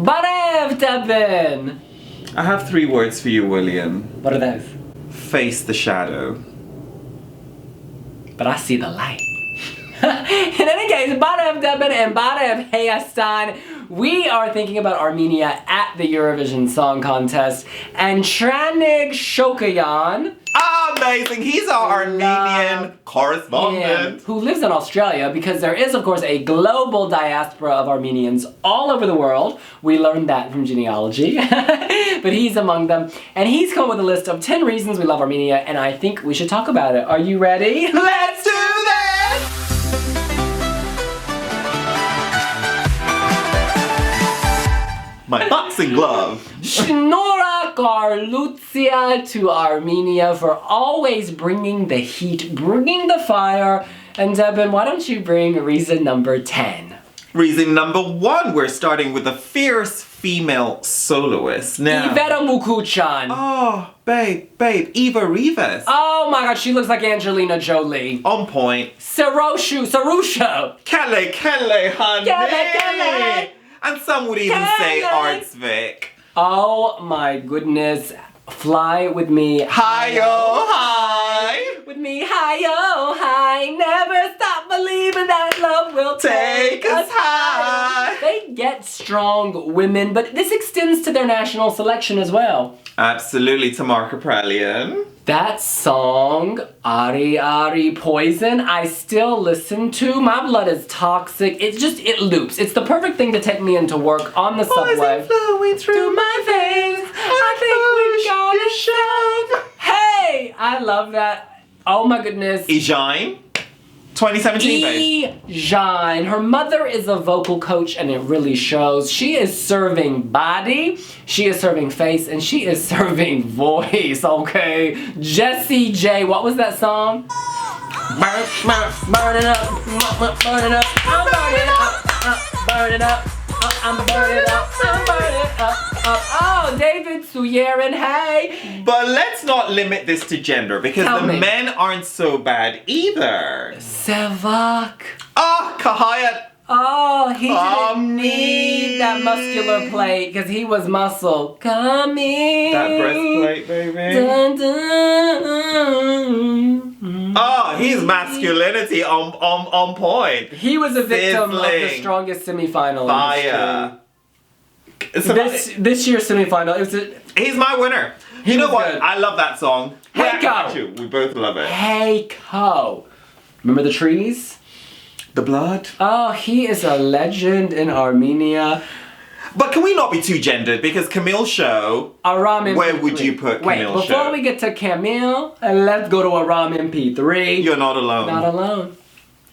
Barev Deban! I have 3 words for you, William. What are those? Face the shadow. But I see the light. In any case, Barev Deban and Barev Hayastan, we are thinking about Armenia at the Eurovision Song Contest. And Tranig Shokayan, Amazing! He's our Armenian correspondent. who lives in Australia, because there is, of course, a global diaspora of Armenians all over the world. We learned that from genealogy. But he's among them. And he's come up with a list of 10 reasons we love Armenia, and I think we should talk about it. Are you ready? Let's do this! My boxing glove. Shnora Garlutzia to Armenia for always bringing the heat, bringing the fire. And Deban, why don't you bring reason number 10? Reason number 1, we're starting with a fierce female soloist. Now, Iveta Mukuchyan. oh, babe, Eva Rivas. Oh my god, she looks like Angelina Jolie. On point. Sarusha. Qele Qele, honey. Qele Qele. And some would even say Artsvik. Oh my goodness. Fly with me. Hi-yo, hi. With me, hi-yo, hi. Never stop believing that love will Take us high. They get strong women, but this extends to their national selection as well. Absolutely, Tamar Kapralian. That song, Ari Ari Poison, I still listen to. My blood is toxic. It loops. It's the perfect thing to take me into work on the subway. Poison flowing through my veins. I think we got it. Hey, I love that. Oh my goodness. Ejine, 2017, babe. Ejine. Her mother is a vocal coach and it really shows. She is serving body, she is serving face, and she is serving voice, okay? Jessie J, what was that song? Burn it up, burn it up, I'm burning up, burn it up, I'm burning up, I'm burning up. Oh, David Suyerin, hey! But let's not limit this to gender because Tell the me. men aren't so bad either. Sevak. Ah, Kahayat. Oh, he didn't Come need that muscular plate because he was muscle. Come in. That breastplate, baby. Dun, dun. Oh, he's masculinity on point. He was a victim of the Sizzling. strongest semifinal. Fire. This year's semifinal. It was He's my winner. You know was what? good. I love that song. Hey, go. We both love it. Hey Ko. Remember the trees? The blood. Oh, he is a legend in Armenia. But can we not be too gendered? Because Camille Show, Aram Mp3. where would you put Camille Wait, Show? before we get to Camille, let's go to Aram Mp3. You're not alone. Not alone.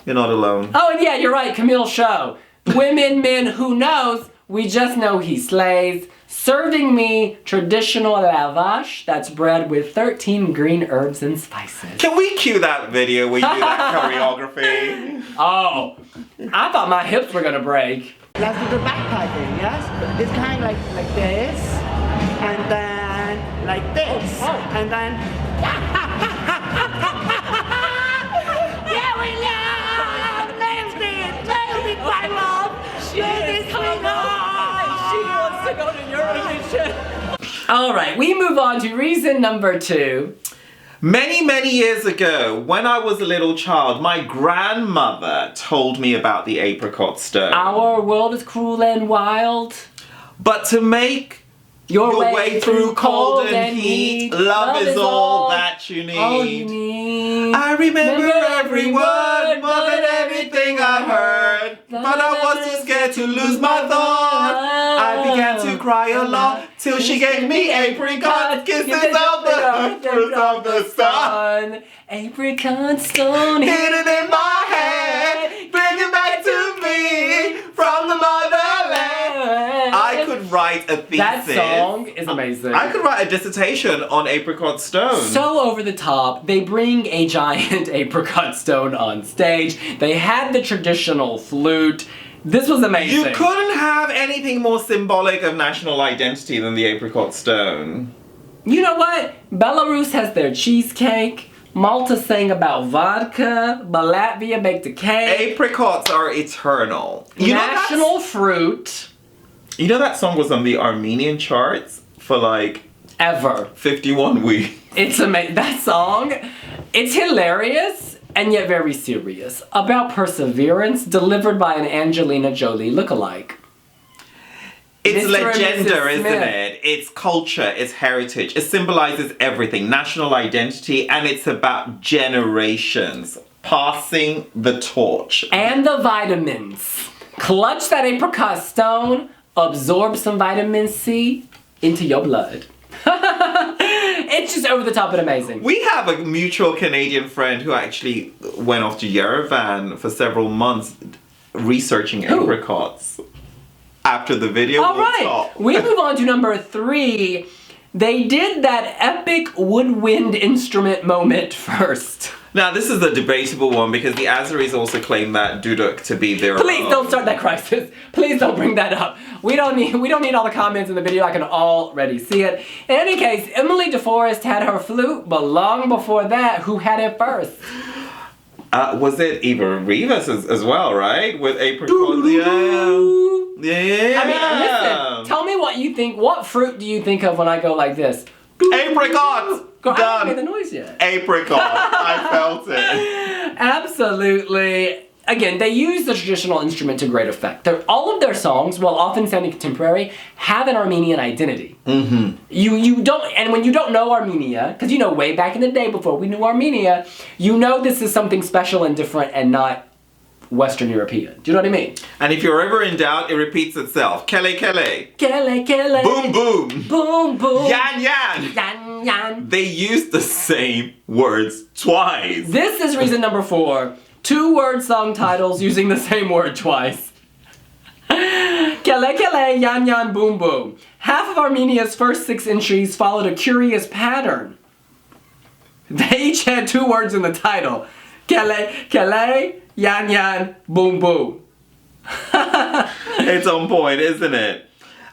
You're not alone. Oh, and yeah, you're right, Camille Show. Women, men, who knows? We just know he slays. Serving me traditional lavash, that's bread with 13 green herbs and spices. Can we cue that video where you do that choreography? Oh, I thought my hips were gonna break. Let's do the bagpiping, yes? It's kind of like this, and then like this, and then... Yeah, William! Nailed it, my love! She wants to go to Eurovision. All right, we move on to reason number 2. Many, many years ago, when I was a little child, my grandmother told me about the apricot stone. Our world is cruel and wild. But to make Your way through cold and heat, love is all that you need. All you need. I remember every word, more than everything I heard. But I was too scared to lose my thought. I began to cry a lot till she gave me apricot kisses of the fruit of the sun. Apricot stone Hidden in my head, bring it back to me from the motherland. I could write a thesis. That song is amazing. I could write a dissertation on apricot stone. So over the top, they bring a giant apricot stone on stage. They had the traditional flute. This was amazing. You couldn't have anything more symbolic of national identity than the apricot stone. You know what? Belarus has their cheesecake. Malta sang about vodka. But Latvia baked a cake. Apricots are eternal. You know National fruit. You know that song was on the Armenian charts for like Ever. 51 weeks. It's amazing. That song, it's hilarious and yet very serious. About perseverance delivered by an Angelina Jolie lookalike. It's Mr. and Mrs. legenda, isn't Smith. it? It's culture, it's heritage. It symbolizes everything, national identity, and it's about generations passing the torch. And the vitamins. Clutch that apricot stone, absorb some vitamin C into your blood. It's just over the top and amazing. We have a mutual Canadian friend who actually went off to Yerevan for several months researching apricots. After the video, All we'll right, talk. we move on to number 3. They did that epic woodwind instrument moment first. Now, this is a debatable one because the Azeris also claim that duduk to be their Please own. don't start that crisis. Please don't bring that up. We don't need all the comments in the video. I can already see it. In any case, Emily DeForest had her flute, but long before that, who had it first? Was it Eva Rivas as well, right? With apricot. Yeah. I mean, listen, tell me what you think. What fruit do you think of when I go like this? Apricot! Girl, I haven't made the Done. noise yet. Apricot. I felt it. Absolutely. Again, they use the traditional instrument to great effect. All of their songs, while often sounding contemporary, have an Armenian identity. Mm-hmm. You don't, and when you don't know Armenia, because you know way back in the day before we knew Armenia, you know this is something special and different and not Western European. Do you know what I mean? And if you're ever in doubt, it repeats itself. Qele Qele. Qele Qele. Boom boom. Boom boom. Yan yan. Yan yan. They use the same words twice. This is reason number 4. 2-word song titles using the same word twice. Qele Qele, yan yan, boom boom. Half of Armenia's first 6 entries followed a curious pattern. They each had 2 words in the title. Qele Qele, yan yan, boom boom. It's on point, isn't it?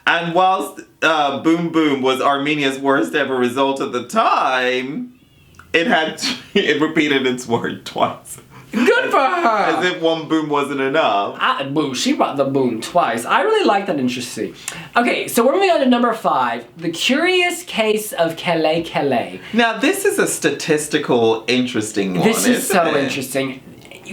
And whilst Boom Boom was Armenia's worst ever result at the time, it repeated its word twice. Good for her! As if one boom wasn't enough. Boom, she brought the boom twice. I really like that interesting. Okay, so we're moving on to number 5. The Curious Case of Qele Qele. Now this is a statistical interesting one, This is so interesting.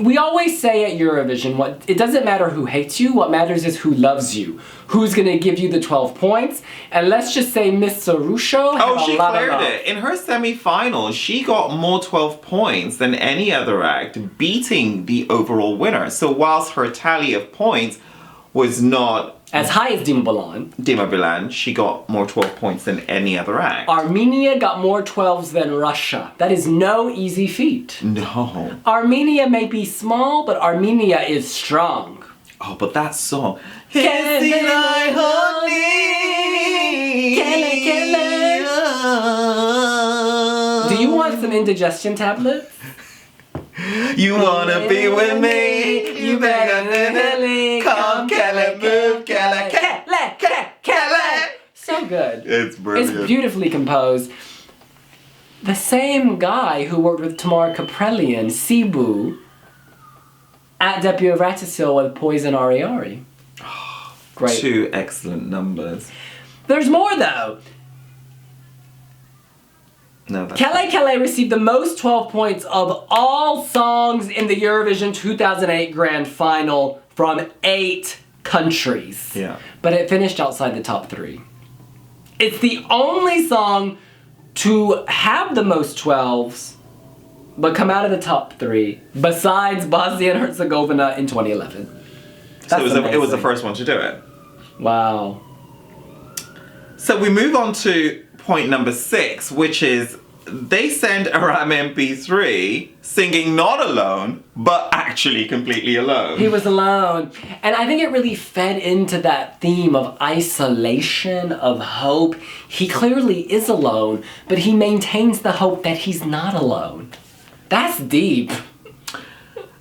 We always say at Eurovision, it doesn't matter who hates you, what matters is who loves you. Who's gonna give you the 12 points. And let's just say Miss Sarusho had she a lot cleared of love. it. In her semi-final, she got more 12 points than any other act, beating the overall winner. So whilst her tally of points was not As high as Dima Bilan, Dima Bilan, she got more 12 points than any other act. Armenia got more 12s than Russia. That is no easy feat. No. Armenia may be small, but Armenia is strong. Oh, but that song. Qele Qele. Do you want some indigestion tablets? You wanna be with me? You better come, Qele, move, Qele, Qele, Qele, Qele. So good. It's brilliant. It's beautifully composed. The same guy who worked with Tamar Kaprelian, Sibu, at Depi Evratesil with Poison Ari Ari. Great. 2 excellent numbers. There's more though. No, that's Qele Qele received the most 12 points of all songs in the Eurovision 2008 Grand Final from 8 countries. Yeah. But it finished outside the top 3. It's the only song to have the most 12s, but come out of the top 3, besides Bosnia and Herzegovina in 2011. So it was the amazing. first one to do it. Wow. So we move on to point number 6, which is they send Aram Mp3 singing not alone, but actually completely alone. He was alone. And I think it really fed into that theme of isolation, of hope. He clearly is alone, but he maintains the hope that he's not alone. That's deep.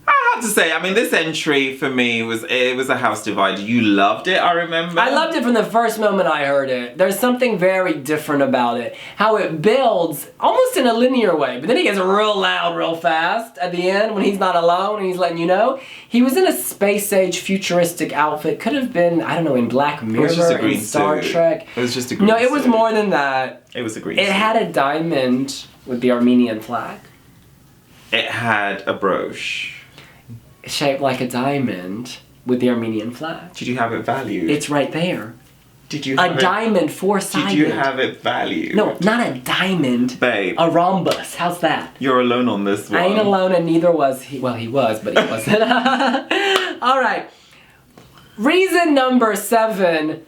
I have to say, I mean, this entry for me was a house divider. You loved it, I remember. I loved it from the first moment I heard it. There's something very different about it. How it builds almost in a linear way, but then it gets real loud real fast at the end when he's not alone and he's letting you know. He was in a space age futuristic outfit. Could have been, I don't know, in Black Mirror, in Star Trek. It was just a green No, it was suit. more than that. It was a green It suit. had a diamond with the Armenian flag. It had a brooch. Shaped like a diamond with the Armenian flag. Did you have it valued? It's right there. Did you A have diamond four-sided. Did you have it valued? No, not a diamond. Babe. A rhombus. How's that? You're alone on this one. I ain't alone and neither was he. Well, he was, but he wasn't. All right. Reason number 7.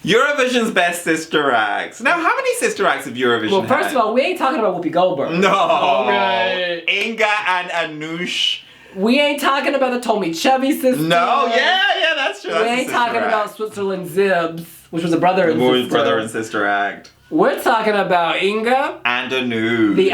Eurovision's best sister acts. Now, how many sister acts have Eurovision Well, first had? of all, we ain't talking about Whoopi Goldberg. No. Okay. Inga and Anush. We ain't talking about the Tommy Chevy sisters. No, yeah, that's true. We ain't talking about Switzerland Zibs, which was a brother and sister. Brother and sister act. We're talking about Inga, And Anush. the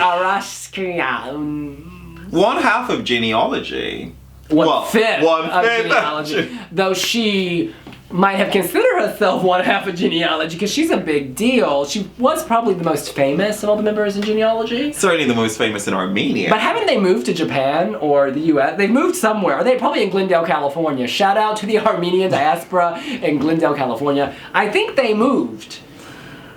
Arashkrian. One half of genealogy. One fifth One of fifth genealogy. Though she might have considered herself one half of genealogy because she's a big deal. She was probably the most famous of all the members in genealogy. Certainly the most famous in Armenia. But haven't they moved to Japan or the US? They've moved somewhere. They're probably in Glendale, California. Shout out to the Armenian diaspora in Glendale, California. I think they moved.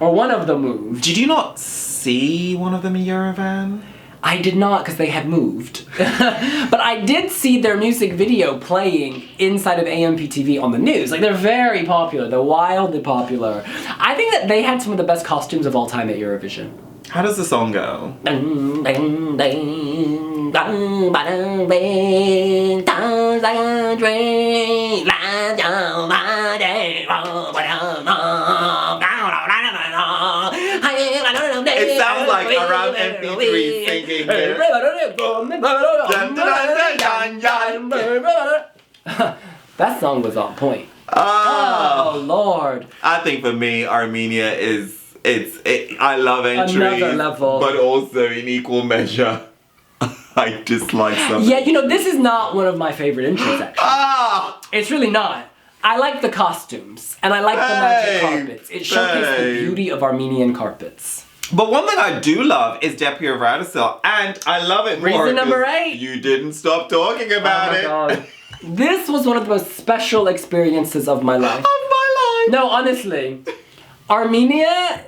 Or one of them moved. Did you not see one of them in Yerevan? I did not because they had moved. But I did see their music video playing inside of Mp3 on the news. Like, they're very popular. They're wildly popular. I think that they had some of the best costumes of all time at Eurovision. How does the song go? It sounds like Aram Mp3 singing here. That song was on point. Oh, Oh Lord. I think for me, Armenia I love entries, Another level. but also in equal measure, I dislike some. Yeah, you know, this is not one of my favorite entries, actually. Ah! It's really not. I like the costumes, and I like the magic carpets. It showcased the beauty of Armenian carpets. But one thing I do love is Depi Evratesil, and I love it more. Reason number 'cause 8. You didn't stop talking about Oh my it. God. This was one of the most special experiences of my life. Of my life. No, honestly. Armenia,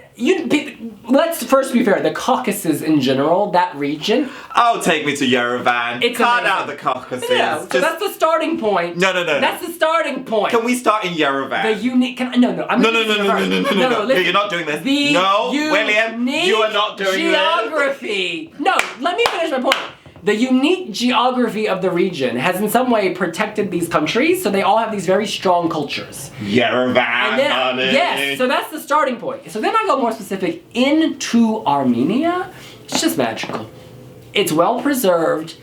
let's first be fair, the Caucasus in general, that region. Oh, take me to Yerevan. It's Cut amazing. out the Caucasus. Yeah, so that's the starting point. No. That's the starting point. Can we start in Yerevan? The unique, I'm No, gonna do this first. no. listen. You're not doing this. The No, William, you are not doing geography. No, let me finish my point. The unique geography of the region has in some way protected these countries, so they all have these very strong cultures. this. Yerevan, And then, honey. yes, so that's the starting point. So then I go more specific into Armenia. It's just magical. It's well preserved.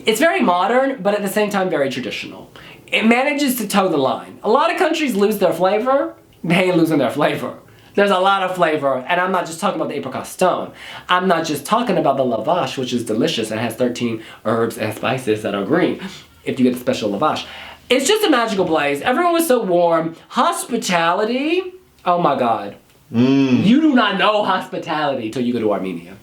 It's very modern, but at the same time very traditional. It manages to toe the line. A lot of countries lose their flavor. They ain't losing their flavor. There's a lot of flavor, and I'm not just talking about the apricot stone. I'm not just talking about the lavash, which is delicious and has 13 herbs and spices that are green, if you get the special lavash. It's just a magical place. Everyone was so warm. Hospitality, oh my God. You do not know hospitality till you go to Armenia.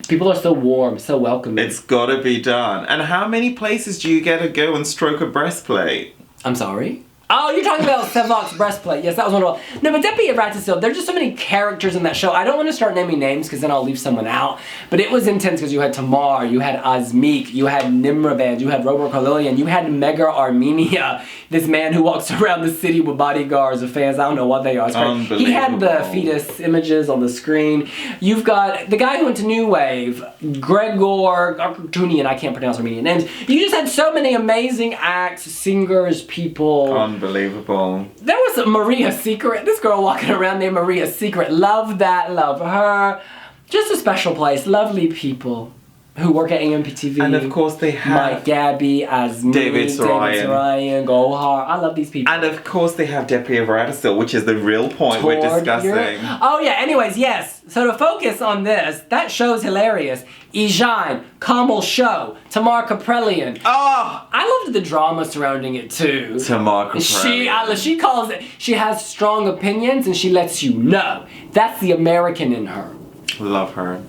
People are so warm, so welcoming. It's gotta be done. And how many places do you get to go and stroke a breastplate? I'm sorry? Oh, you're talking about Sevok's breastplate. Yes, that was one of them. No, but Depi Evratesil, there are just so many characters in that show. I don't want to start naming names because then I'll leave someone out. But it was intense because you had Tamar, you had Azmik, you had Nimraband, you had Robert Karlilian, you had Mega Armenia, this man who walks around the city with bodyguards of fans. I don't know what they are. It's great. He had the fetus images on the screen. You've got the guy who went to New Wave, Gregor Artunian, I can't pronounce Armenian names. You just had so many amazing acts, singers, people. Unbelievable. There was a Maria Secret. This girl walking around named Maria Secret. Love that, love her. Just a special place. Lovely people. who work at AMPTV. And of course they have Mike Gabby as me, David Ryan, Gohar. I love these people. And of course they have Depi Evratesil, which is the real point we're discussing. Oh yeah, anyways, yes. So to focus on this, that show's hilarious. Ijan, Kamal Show, Tamar Kaprelian. Oh! I loved the drama surrounding it too. Tamar Kaprelian. She calls it, she has strong opinions and she lets you know. That's the American in her. Love her.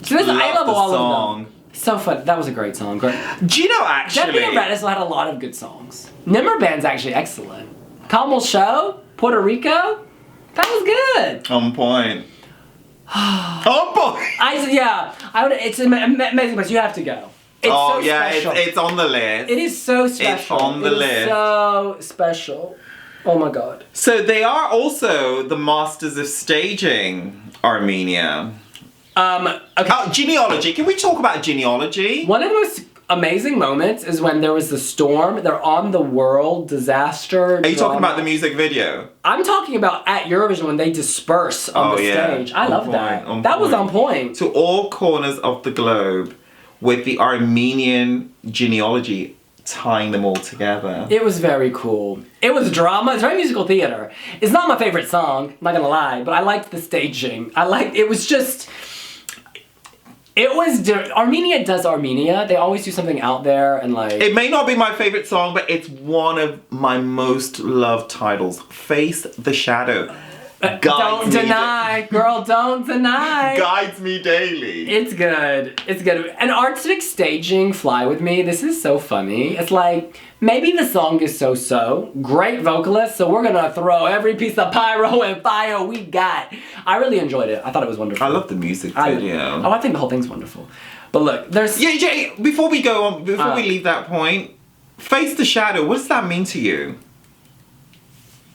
So this, I love the all song. of them. So fun. That was a great song. Great. Do you know actually? Depi Evratesil had a lot of good songs. Nimmer Band's actually excellent. Kamal Show, Puerto Rico, that was good. On point. On point. It's an amazing place. You have to go. It's so special. It's on the list. It is so special. It's on the list. So special. Oh my god. So they are also the masters of staging Armenia. Okay. Oh, genealogy. Can we talk about genealogy? One of the most amazing moments is when there was the storm. They're on the world disaster. Are you talking about the music video? I'm talking about at Eurovision when they disperse on the stage. I love that. That was on point. To all corners of the globe with the Armenian genealogy tying them all together. It was very cool. It was drama. It's very musical theater. It's not my favorite song, I'm not gonna lie, but I liked the staging. Armenia does Armenia. They always do something out there and like... It may not be my favorite song, but it's one of my most loved titles. Face the Shadow. Don't deny, girl, don't deny. Guides me daily. It's good. It's good. And artistic staging, Fly With Me, this is so funny. It's like, maybe the song is so-so. Great vocalist, so we're gonna throw every piece of pyro and fire we got. I really enjoyed it. I thought it was wonderful. I love the music video. I think the whole thing's wonderful. But look, there's... Yeah, before we go on, before we leave that point, Face the Shadow, what does that mean to you?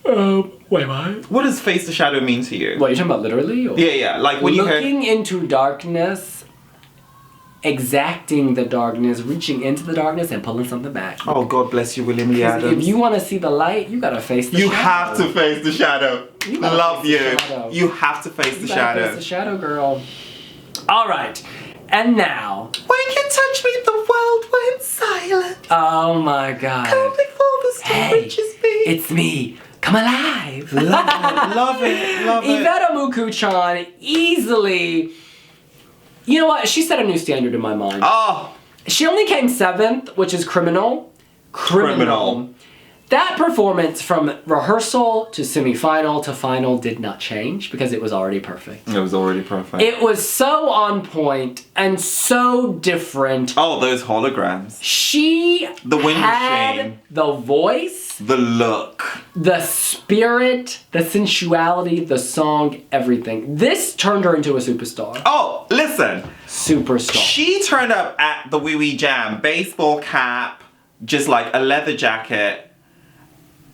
Wait, what? What does Face the Shadow mean to you? What, you're talking about literally? Or? Yeah, like when you hear... Looking into darkness, exacting the darkness, reaching into the darkness and pulling something back. Oh, God bless you, William and Deban. If you want to see the light, you gotta face the shadow. You have to face the shadow. Love you. You have to face the shadow. Face the shadow, girl. All right. And now... When you touch me, the world went silent. Oh my God. Come before the storm reaches me. It's me. Come alive. Love it. Iveta Mukuchyan easily... You know what? She set a new standard in my mind. Oh. She only came 7th, which is criminal. That performance from rehearsal to semi-final to final did not change because it was already perfect. It was already perfect. It was so on point and so different. Oh, those holograms. She the wind had machine. The voice. The look. The spirit. The sensuality. The song. Everything. This turned her into a superstar. Oh, listen. Superstar. She turned up at the WIWI Jam. Baseball cap. Just like a leather jacket.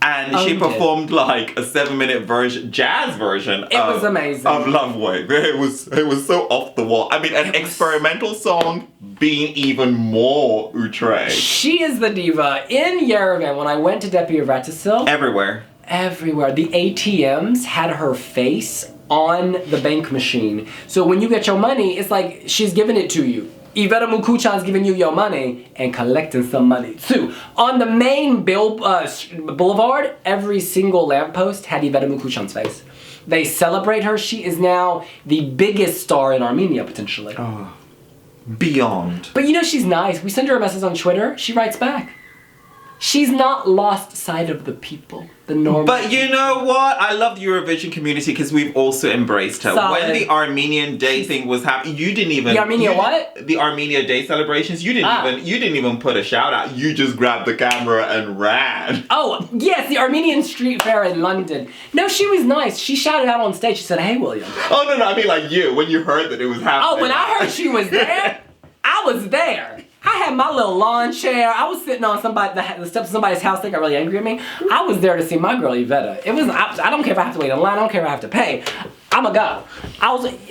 And she performed like a 7-minute version, jazz version. It was amazing. Of Love Wave. It was so off the wall. I mean, an experimental song being even more outre. She is the diva. In Yerevan, when I went to Depi Evratesil. Everywhere. The ATMs had her face on the bank machine. So when you get your money, it's like she's giving it to you. Iveta Mukuchyan's giving you your money and collecting some money too. On the main boulevard, every single lamppost had Iveta Mukuchyan's face. They celebrate her. She is now the biggest star in Armenia, potentially. Oh, beyond. But you know she's nice. We send her a message on Twitter. She writes back. She's not lost sight of the people, the normal. But you know what? I love the Eurovision community because we've also embraced her. Solid. When the Armenian Day thing was happening, you didn't even... The Armenia what? The Armenia Day celebrations, you didn't even put a shout out. You just grabbed the camera and ran. Oh, yes, the Armenian street fair in London. No, she was nice. She shouted out on stage. She said, "Hey, William." Oh, no, I mean like you, when you heard that it was happening. Oh, when I heard she was there, I was there. I had my little lawn chair. I was sitting on the steps of somebody's house. They got really angry at me. I was there to see my girl Iveta. I don't care if I have to wait in line. I don't care if I have to pay. I'ma go.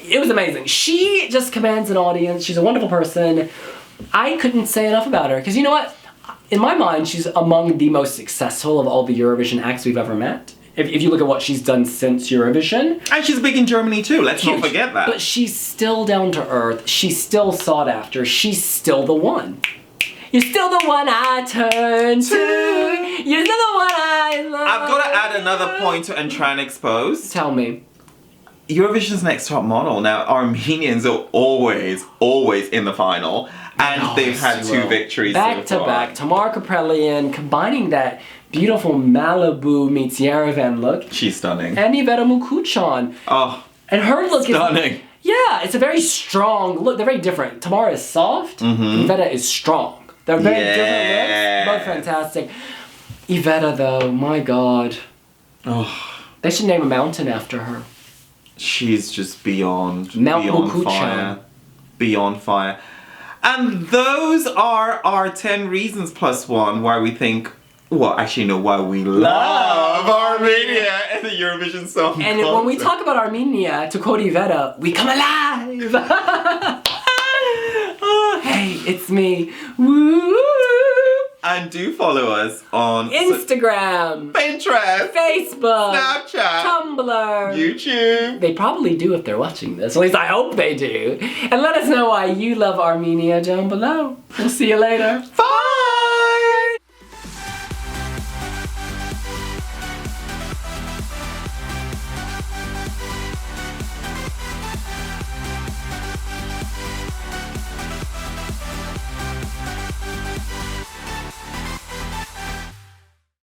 It was amazing. She just commands an audience. She's a wonderful person. I couldn't say enough about her because you know what? In my mind, she's among the most successful of all the Eurovision acts we've ever met. if you look at what she's done since Eurovision. And she's big in Germany too, let's not forget that. But she's still down to earth. She's still sought after. She's still the one. You're still the one I turn to. You're still the one I love. I've got to add another point to try and expose. Tell me. Eurovision's Next Top Model. Now, Armenians are always in the final. And they've had 2 victories back so to far. back. Tamar Kaprelian combining that beautiful Malibu meets Yerevan look. She's stunning. And Iveta Mukuchyan. Oh, and her look stunning. is... Yeah, it's a very strong look. They're very different. Tamar is soft. Iveta is strong. They're very different looks. Both fantastic. Iveta, though, my God. Oh. They should name a mountain after her. She's just beyond Mukuchyan. fire. Beyond fire. And those are our 10 reasons plus 1 why we think, well, actually no, why we love Armenia and the Eurovision Song Contest. And when we talk about Armenia, to quote Iveta, we come alive! Oh, hey, it's me. Woo! And do follow us on Instagram, Pinterest, Facebook, Snapchat, Tumblr, YouTube. They probably do if they're watching this. At least I hope they do. And let us know why you love Armenia down below. We'll see you later. Bye!